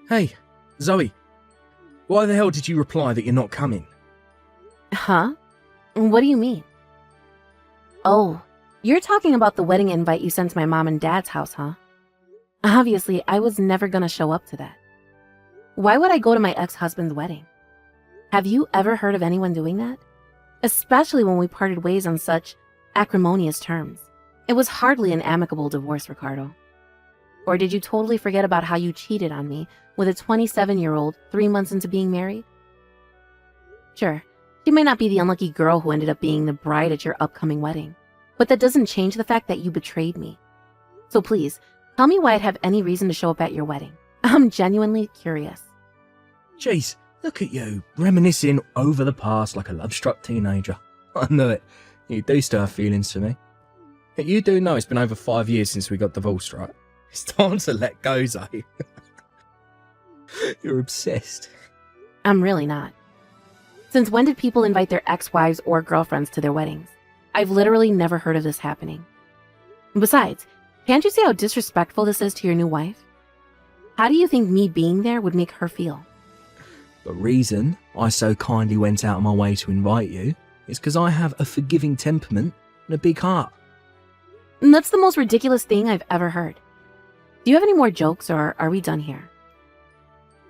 Hey, Zoe. Why the hell did you reply that you're not coming? Huh? What do you mean? Oh, you're talking about the wedding invite you sent to my mom and dad's house, huh? Obviously, I was never gonna show up to that. Why would I go to my ex-husband's wedding? Have you ever heard of anyone doing that? Especially when we parted ways on such acrimonious terms. It was hardly an amicable divorce, Ricardo. Or did you totally forget about how you cheated on me with a 27-year-old 3 months into being married? Sure, she might not be the unlucky girl who ended up being the bride at your upcoming wedding, but that doesn't change the fact that you betrayed me. So please, tell me why I'd have any reason to show up at your wedding. I'm genuinely curious. Jeez, look at you, reminiscing over the past like a love-struck teenager. I knew it. You do still have feelings for me. But you do know it's been over 5 years since we got divorced, right? It's time to let go, Zoe. You're obsessed. I'm really not. Since when did people invite their ex-wives or girlfriends to their weddings? I've literally never heard of this happening. Besides, can't you see how disrespectful this is to your new wife? How do you think me being there would make her feel? The reason I so kindly went out of my way to invite you is because I have a forgiving temperament and a big heart. And that's the most ridiculous thing I've ever heard. Do you have any more jokes, or are we done here?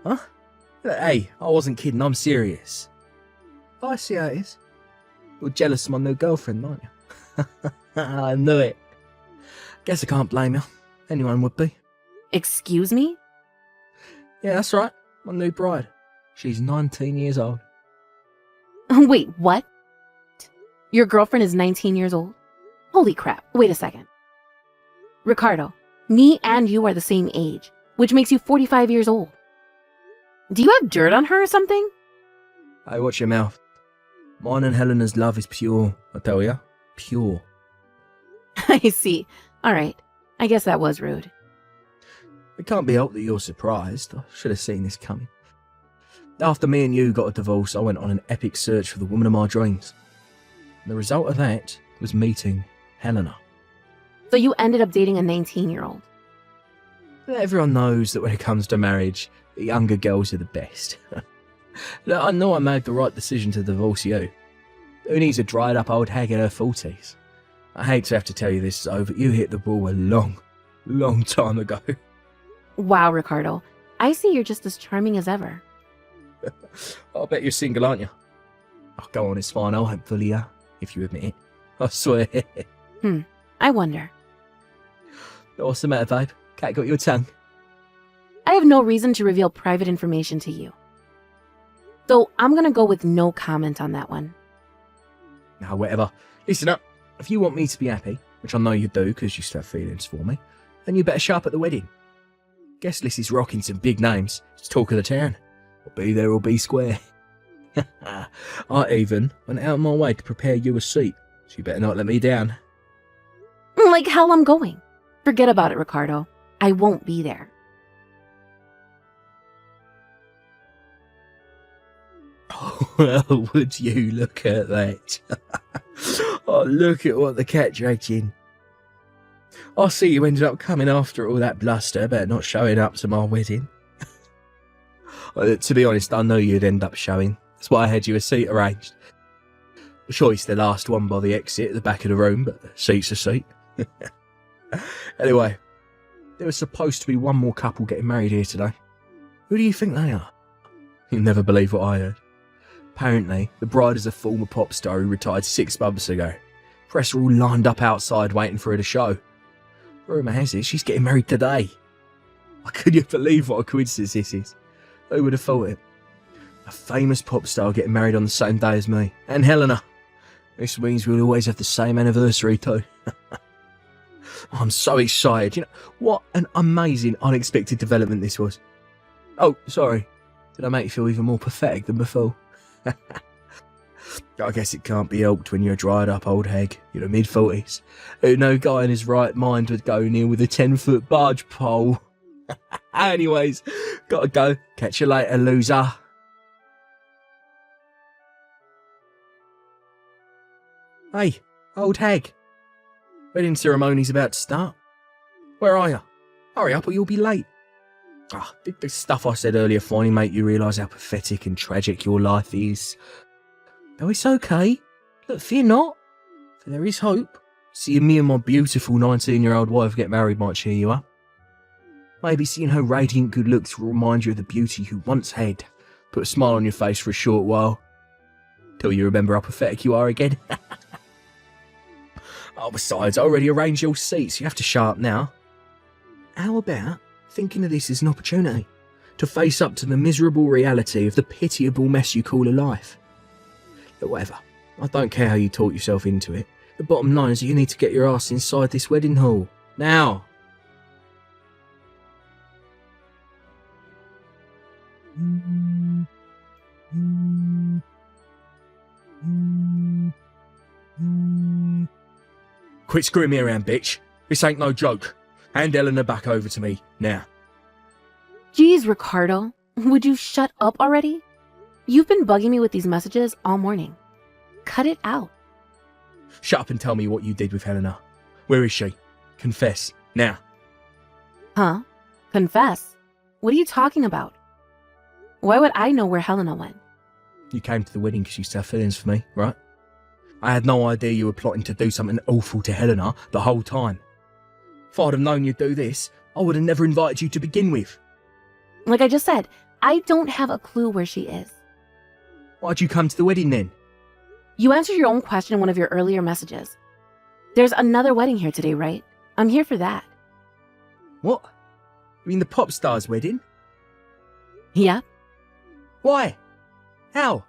Huh? Hey, I wasn't kidding, I'm serious. I see how it is. You're jealous of my new girlfriend, aren't you? I knew it. Guess I can't blame you. Anyone would be. Excuse me? Yeah, that's right. My new bride. She's 19 years old. Wait, what? Your girlfriend is 19 years old? Holy crap, wait a second. Ricardo, me and you are the same age, which makes you 45 years old. Do you have dirt on her or something? Hey, watch your mouth. Mine and Helena's love is pure, I tell ya. Pure. I see. Alright, I guess that was rude. It can't be helped that you're surprised. I should have seen this coming. After me and you got a divorce, I went on an epic search for the woman of my dreams. And the result of that was meeting Helena. So you ended up dating a 19-year-old? Everyone knows that when it comes to marriage, the younger girls are the best. Look, I know I made the right decision to divorce you. Who needs a dried up old hag in her 40s? I hate to have to tell you this, Zoe, but you hit the ball a long time ago. Wow, Ricardo. I see you're just as charming as ever. I'll bet you're single, aren't you? Oh, go on, it's fine. I won't bully you, if you admit it. I swear. I wonder. What's the matter, babe? Cat got your tongue? I have no reason to reveal private information to you. So I'm gonna go with no comment on that one. Now, whatever. Listen up. If you want me to be happy, which I know you do because you still have feelings for me, then you better show up at the wedding. Guest list is rocking some big names. It's talk of the town. I'll be there or be square. I even went out of my way to prepare you a seat, so you better not let me down. Like hell I'm going. Forget about it, Ricardo. I won't be there. Oh, well, would you look at that? Oh, look at what the cat dragged in. I see you ended up coming after all that bluster about not showing up to my wedding. To be honest, I knew you'd end up showing. That's why I had you a seat arranged. I'm sure it's the last one by the exit at the back of the room, but a seat's a seat. Anyway, there was supposed to be one more couple getting married here today. Who do you think they are? You'll never believe what I heard. Apparently, the bride is a former pop star who retired 6 months ago. Press are all lined up outside waiting for her to show. Rumour has it she's getting married today. Could you believe what a coincidence this is? Who would have thought it? A famous pop star getting married on the same day as me, and Helena. This means we'll always have the same anniversary too. I'm so excited. You know, what an amazing, unexpected development this was. Oh, sorry. Did I make you feel even more pathetic than before? I guess it can't be helped when you're a dried up old hag, mid-40s. Who no guy in his right mind would go near with a 10-foot barge pole. Anyways, gotta go. Catch you later, loser. Hey, old hag. Wedding ceremony's about to start. Where are you? Hurry up or you'll be late. Did the stuff I said earlier finally make you realise how pathetic and tragic your life is? No, it's okay. Look, fear not, for there is hope. Seeing me and my beautiful 19-year-old wife get married might cheer you up. Maybe seeing her radiant good looks will remind you of the beauty you once had. Put a smile on your face for a short while. Till you remember how pathetic you are again. Oh, besides, I already arranged your seats. You have to shut up now. How about thinking of this as an opportunity to face up to the miserable reality of the pitiable mess you call a life? But whatever. I don't care how you talk yourself into it. The bottom line is that you need to get your ass inside this wedding hall. Now! Quit screwing me around, bitch. This ain't no joke. Hand Eleanor back over to me, now. Geez, Ricardo, would you shut up already? You've been bugging me with these messages all morning. Cut it out. Shut up and tell me what you did with Helena. Where is she? Confess, now. Huh? Confess? What are you talking about? Why would I know where Helena went? You came to the wedding because you still have feelings for me, right? I had no idea you were plotting to do something awful to Helena the whole time. If I'd have known you'd do this, I would have never invited you to begin with. Like I just said, I don't have a clue where she is. Why'd you come to the wedding then? You answered your own question in one of your earlier messages. There's another wedding here today, right? I'm here for that. What? You mean the pop star's wedding? Yeah. Why? How?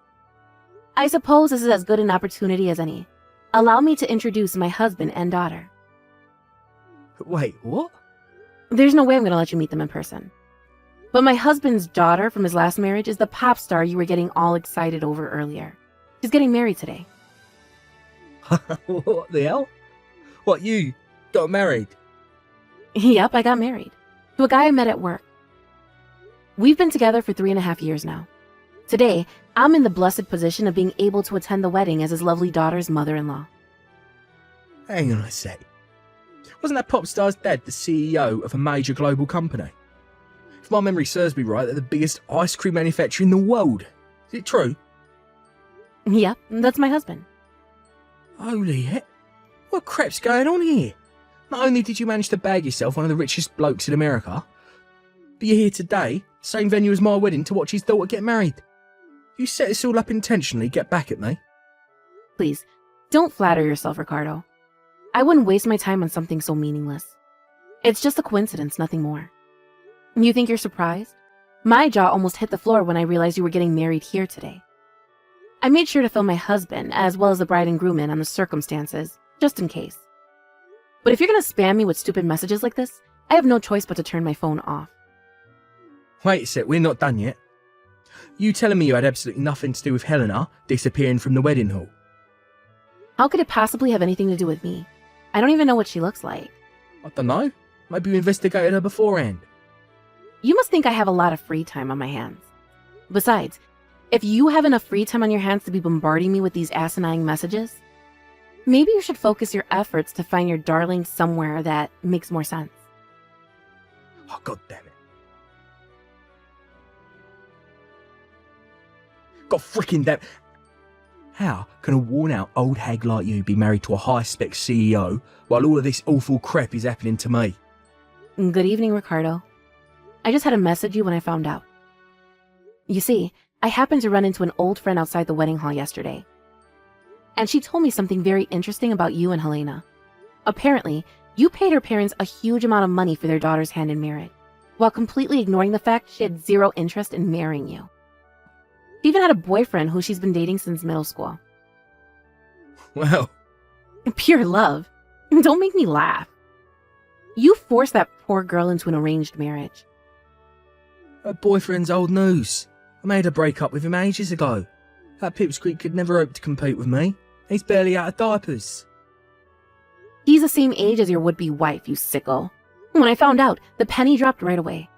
I suppose this is as good an opportunity as any. Allow me to introduce my husband and daughter. Wait, what? There's no way I'm going to let you meet them in person. But my husband's daughter from his last marriage is the pop star you were getting all excited over earlier. She's getting married today. What the hell? What, you got married? Yep, I got married. To a guy I met at work. We've been together for 3.5 years now. Today, I'm in the blessed position of being able to attend the wedding as his lovely daughter's mother-in-law. Hang on a sec. Wasn't that pop star's dad the CEO of a major global company? If my memory serves me right, they're the biggest ice cream manufacturer in the world. Is it true? Yep, that's my husband. Holy heck. What crap's going on here? Not only did you manage to bag yourself one of the richest blokes in America, but you're here today, same venue as my wedding, to watch his daughter get married. You set this all up intentionally, get back at me. Please, don't flatter yourself, Ricardo. I wouldn't waste my time on something so meaningless. It's just a coincidence, nothing more. You think you're surprised? My jaw almost hit the floor when I realized you were getting married here today. I made sure to fill my husband, as well as the bride and groom in on the circumstances, just in case. But if you're gonna spam me with stupid messages like this, I have no choice but to turn my phone off. Wait a sec, we're not done yet. You telling me you had absolutely nothing to do with Helena disappearing from the wedding hall? How could it possibly have anything to do with me? I don't even know what she looks like. I don't know. Maybe you investigated her beforehand. You must think I have a lot of free time on my hands. Besides, if you have enough free time on your hands to be bombarding me with these asinine messages, maybe you should focus your efforts to find your darling somewhere that makes more sense. Oh, God damn it. God freaking damn. How can a worn-out old hag like you be married to a high-spec CEO while all of this awful crap is happening to me? Good evening, Ricardo. I just had to message you when I found out. You see, I happened to run into an old friend outside the wedding hall yesterday. And she told me something very interesting about you and Helena. Apparently, you paid her parents a huge amount of money for their daughter's hand in marriage, while completely ignoring the fact she had zero interest in marrying you. She even had a boyfriend who she's been dating since middle school. Well, Pure love. Don't make me laugh. You forced that poor girl into an arranged marriage. her boyfriend's old news. I made her break up with him ages ago. That pipsqueak could never hope to compete with me. He's barely out of diapers. He's the same age as your would-be wife, you sicko. When I found out, the penny dropped right away.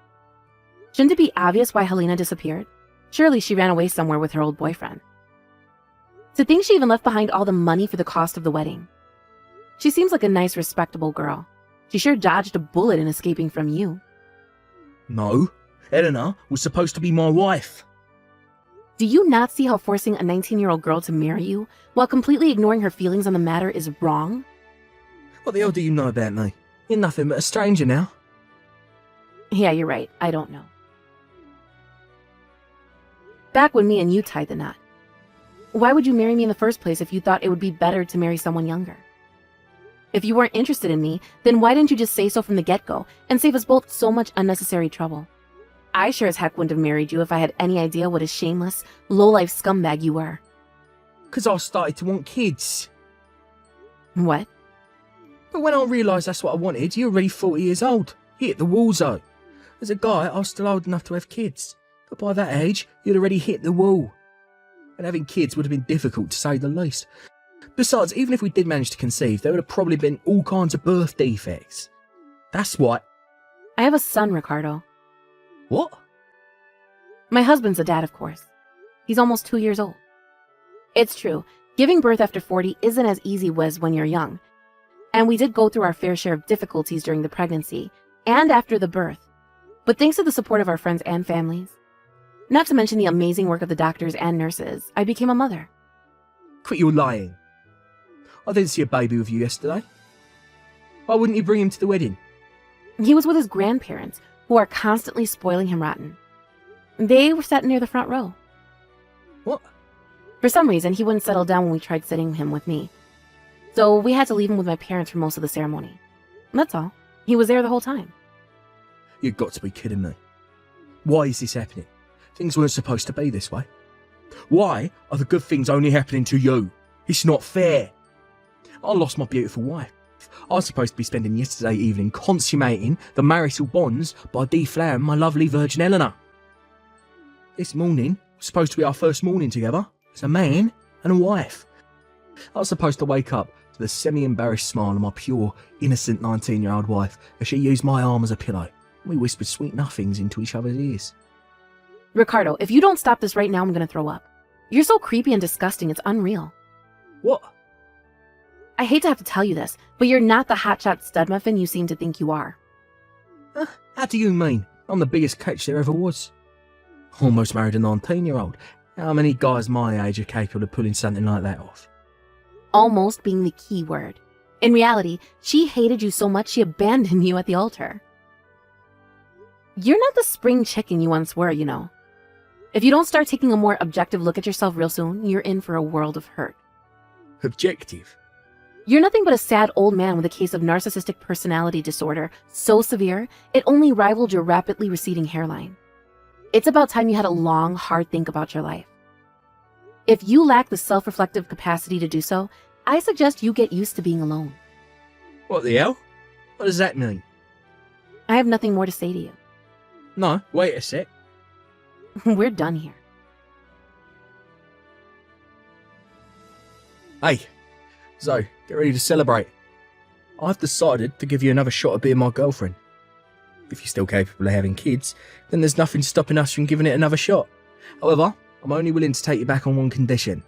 Shouldn't it be obvious why Helena disappeared? Surely she ran away somewhere with her old boyfriend. To think she even left behind all the money for the cost of the wedding. She seems like a nice, respectable girl. She sure dodged a bullet in escaping from you. No, Eleanor was supposed to be my wife. Do you not see how forcing a 19-year-old girl to marry you while completely ignoring her feelings on the matter is wrong? What the hell do you know about me? You're nothing but a stranger now. Yeah, you're right. I don't know. Back when me and you tied the knot. Why would you marry me in the first place if you thought it would be better to marry someone younger? If you weren't interested in me, then why didn't you just say so from the get-go and save us both so much unnecessary trouble? I sure as heck wouldn't have married you if I had any idea what a shameless, low-life scumbag you were. 'Cause I started to want kids. What? But when I realised that's what I wanted, you were already 40 years old. You hit the wall zone. As a guy, I was still old enough to have kids. But by that age, you'd already hit the wall. And having kids would have been difficult, to say the least. Besides, even if we did manage to conceive, there would have probably been all kinds of birth defects. That's why... I have a son, Ricardo. What? My husband's a dad, of course. He's almost 2 years old. It's true, giving birth after 40 isn't as easy as when you're young. And we did go through our fair share of difficulties during the pregnancy and after the birth. But thanks to the support of our friends and families, not to mention the amazing work of the doctors and nurses, I became a mother. Quit your lying. I didn't see a baby with you yesterday. Why wouldn't you bring him to the wedding? He was with his grandparents, who are constantly spoiling him rotten. They were sat near the front row. What? For some reason, he wouldn't settle down when we tried sitting him with me. So we had to leave him with my parents for most of the ceremony. That's all. He was there the whole time. You've got to be kidding me. Why is this happening? Things weren't supposed to be this way. Why are the good things only happening to you? It's not fair. I lost my beautiful wife. I was supposed to be spending yesterday evening consummating the marital bonds by deflowering my lovely Virgin Eleanor. This morning was supposed to be our first morning together as a man and a wife. I was supposed to wake up to the semi-embarrassed smile of my pure, innocent 19-year-old wife as she used my arm as a pillow. We whispered sweet nothings into each other's ears. Ricardo, if you don't stop this right now, I'm going to throw up. You're so creepy and disgusting, it's unreal. What? I hate to have to tell you this, but you're not the hotshot stud muffin you seem to think you are. How do you mean? I'm the biggest catch there ever was. Almost married a 19-year-old. How many guys my age are capable of pulling something like that off? Almost being the key word. In reality, she hated you so much she abandoned you at the altar. You're not the spring chicken you once were, you know. If you don't start taking a more objective look at yourself real soon, you're in for a world of hurt. Objective? You're nothing but a sad old man with a case of narcissistic personality disorder so severe, it only rivaled your rapidly receding hairline. It's about time you had a long, hard think about your life. If you lack the self-reflective capacity to do so, I suggest you get used to being alone. What the hell? What does that mean? I have nothing more to say to you. No, wait a sec. We're done here. Hey, Zoe, get ready to celebrate. I've decided to give you another shot at being my girlfriend. If you're still capable of having kids, then there's nothing stopping us from giving it another shot. However, I'm only willing to take you back on one condition.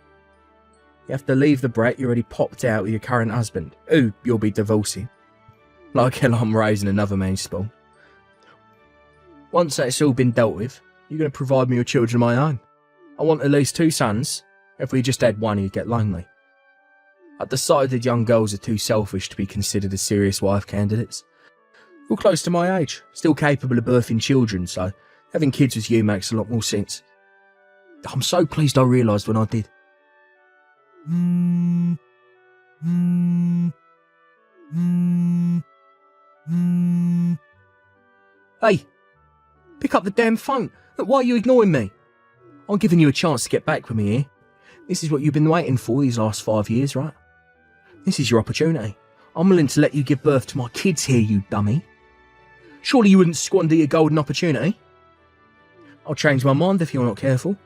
You have to leave the brat you already popped out with your current husband, who you'll be divorcing. Like hell, I'm raising another man's spawn. Once that's all been dealt with, you're going to provide me with children of my own. I want at least 2 sons. If we just had one, you'd get lonely. I've decided young girls are too selfish to be considered as serious wife candidates. You're close to my age, still capable of birthing children, so having kids with you makes a lot more sense. I'm so pleased I realised when I did. Hey, pick up the damn phone. Look, why are you ignoring me? I'm giving you a chance to get back with me here. This is what you've been waiting for these last 5 years, right? This is your opportunity. I'm willing to let you give birth to my kids here, you dummy. Surely you wouldn't squander your golden opportunity? I'll change my mind if you're not careful.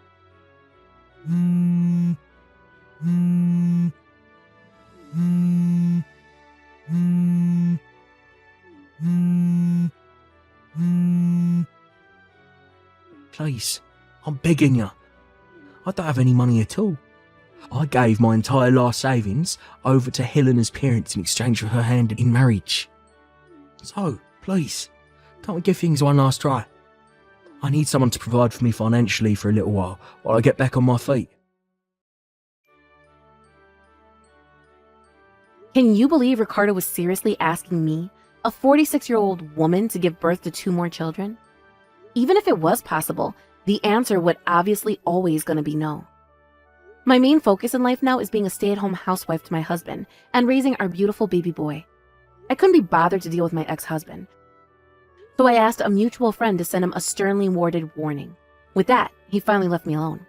Please, I'm begging you. I don't have any money at all. I gave my entire last savings over to Helena's parents in exchange for her hand in marriage. So, please, can't we give things one last try? I need someone to provide for me financially for a little while I get back on my feet. Can you believe Ricardo was seriously asking me, a 46-year-old woman, to give birth to 2 more children? Even if it was possible, the answer would obviously always gonna be no. My main focus in life now is being a stay-at-home housewife to my husband and raising our beautiful baby boy. I couldn't be bothered to deal with my ex-husband, so I asked a mutual friend to send him a sternly worded warning. With that, he finally left me alone.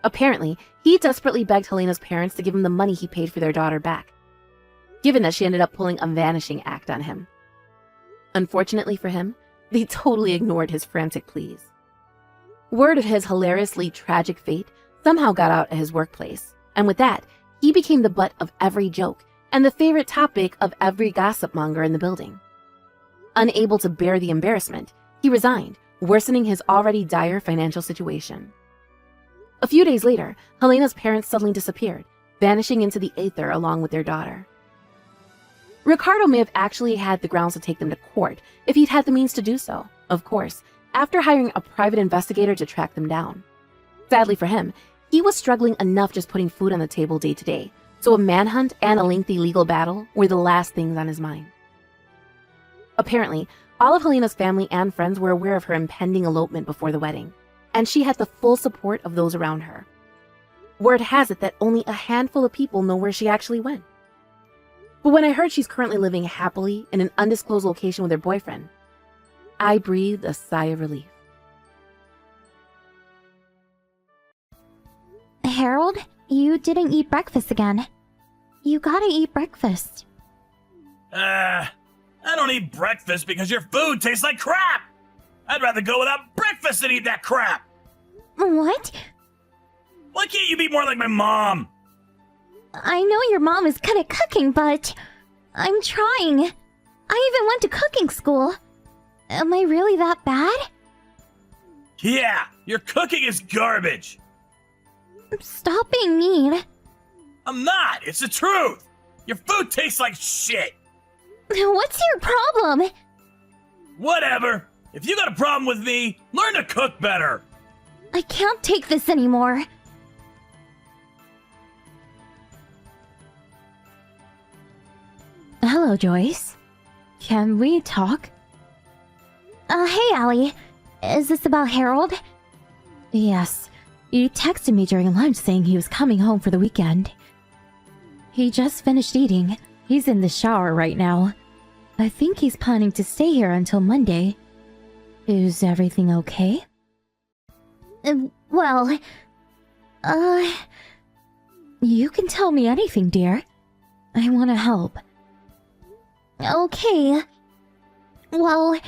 Apparently, he desperately begged Helena's parents to give him the money he paid for their daughter back, given that she ended up pulling a vanishing act on him. Unfortunately for him, they totally ignored his frantic pleas. Word of his hilariously tragic fate somehow got out at his workplace, and with that, he became the butt of every joke and the favorite topic of every gossip monger in the building. Unable to bear the embarrassment, he resigned, worsening his already dire financial situation. A few days later, Helena's parents suddenly disappeared, vanishing into the aether along with their daughter. Ricardo may have actually had the grounds to take them to court if he'd had the means to do so, of course, after hiring a private investigator to track them down. Sadly for him, he was struggling enough just putting food on the table day to day, so a manhunt and a lengthy legal battle were the last things on his mind. Apparently, all of Helena's family and friends were aware of her impending elopement before the wedding, and she had the full support of those around her. Word has it that only a handful of people know where she actually went. But when I heard she's currently living happily in an undisclosed location with her boyfriend, I breathed a sigh of relief. Harold, you didn't eat breakfast again. You gotta eat breakfast. I don't eat breakfast because your food tastes like crap! I'd rather go without breakfast than eat that crap! What? Why can't you be more like my mom? I know your mom is good at cooking, but I'm trying. I even went to cooking school. Am I really that bad? Yeah, your cooking is garbage! Stop being mean. I'm not, it's the truth! Your food tastes like shit! What's your problem? Whatever! If you got a problem with me, learn to cook better! I can't take this anymore. Hello, Joyce. Can we talk? Hey, Allie. Is this about Harold? Yes. You texted me during lunch saying he was coming home for the weekend. He just finished eating. He's in the shower right now. I think he's planning to stay here until Monday. Is everything okay? Well, you can tell me anything, dear. I want to help. Okay. Well,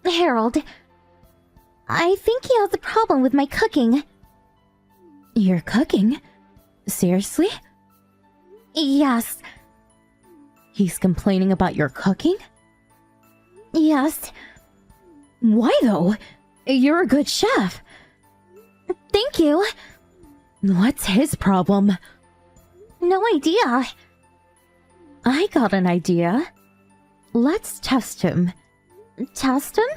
Harold, I think he has a problem with my cooking. Your cooking? Seriously? Yes. He's complaining about your cooking? Yes. Why though? You're a good chef. Thank you. What's his problem? No idea. I got an idea. Let's test him. Test him?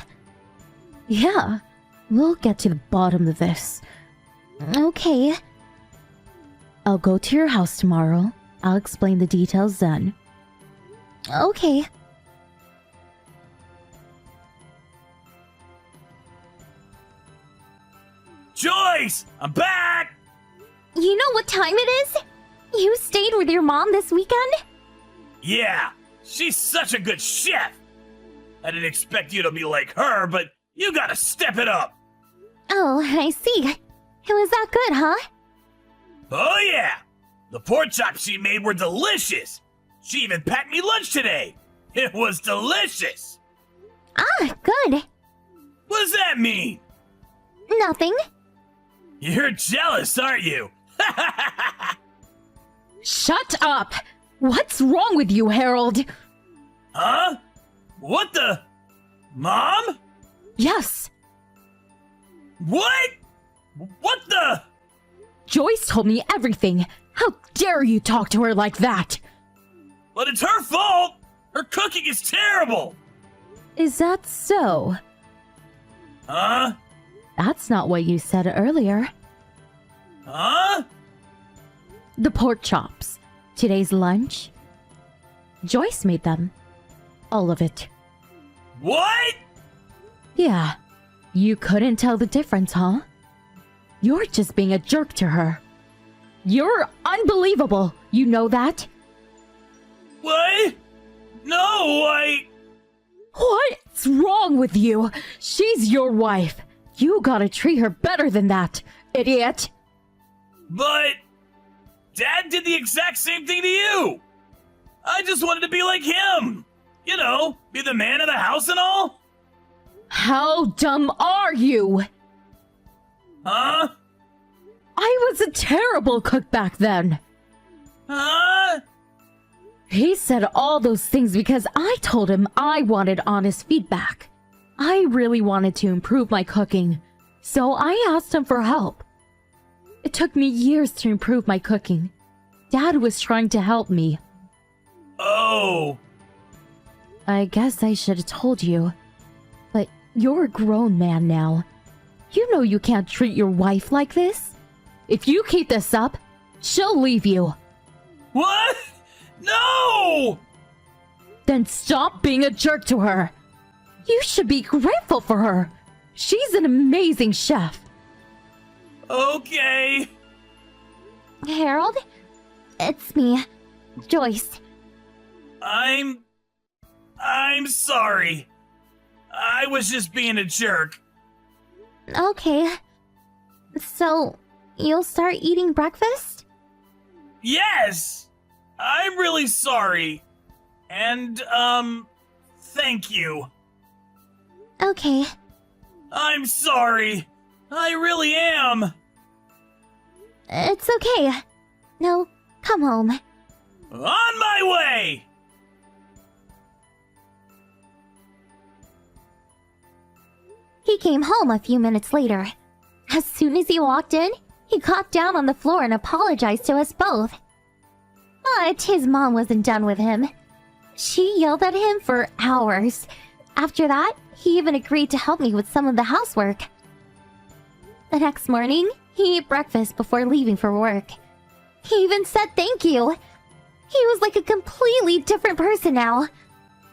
Yeah. We'll get to the bottom of this. Okay. I'll go to your house tomorrow. I'll explain the details then. Okay. Joyce! I'm back! You know what time it is? You stayed with your mom this weekend? Yeah, she's such a good chef! I didn't expect you to be like her, but you gotta step it up! Oh, I see. It was that good, huh? Oh yeah! The pork chops she made were delicious! She even packed me lunch today! It was delicious! Ah, good. What does that mean? Nothing. You're jealous, aren't you? Shut up! What's wrong with you, Harold? Huh? What the? Mom? Yes, What? What the? Joyce told me everything. How dare you talk to her like that? But it's her fault! Her cooking is terrible! Is that so? Huh? That's not what you said earlier. Huh? The pork chops. Today's lunch. Joyce made them. All of it. What? Yeah. You couldn't tell the difference, huh? You're just being a jerk to her. You're unbelievable. You know that? What? No, What's wrong with you? She's your wife. You gotta treat her better than that, idiot. But Dad did the exact same thing to you. I just wanted to be like him. You know, be the man of the house and all. How dumb are you? Huh? I was a terrible cook back then. Huh? He said all those things because I told him I wanted honest feedback. I really wanted to improve my cooking, so I asked him for help. It took me years to improve my cooking. Dad was trying to help me. Oh. I guess I should have told you. But you're a grown man now. You know you can't treat your wife like this. If you keep this up, she'll leave you. What? No! Then stop being a jerk to her. You should be grateful for her. She's an amazing chef. Okay. Harold? It's me, Joyce. I'm sorry. I was just being a jerk. Okay. So, you'll start eating breakfast? Yes! I'm really sorry. And, thank you. Okay. I'm sorry. I really am. It's okay. Now, come home. On my way! He came home a few minutes later. As soon as he walked in, he got down on the floor and apologized to us both. But his mom wasn't done with him. She yelled at him for hours. After that, he even agreed to help me with some of the housework. The next morning, he ate breakfast before leaving for work. He even said thank you. He was like a completely different person now.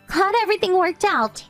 Glad everything worked out.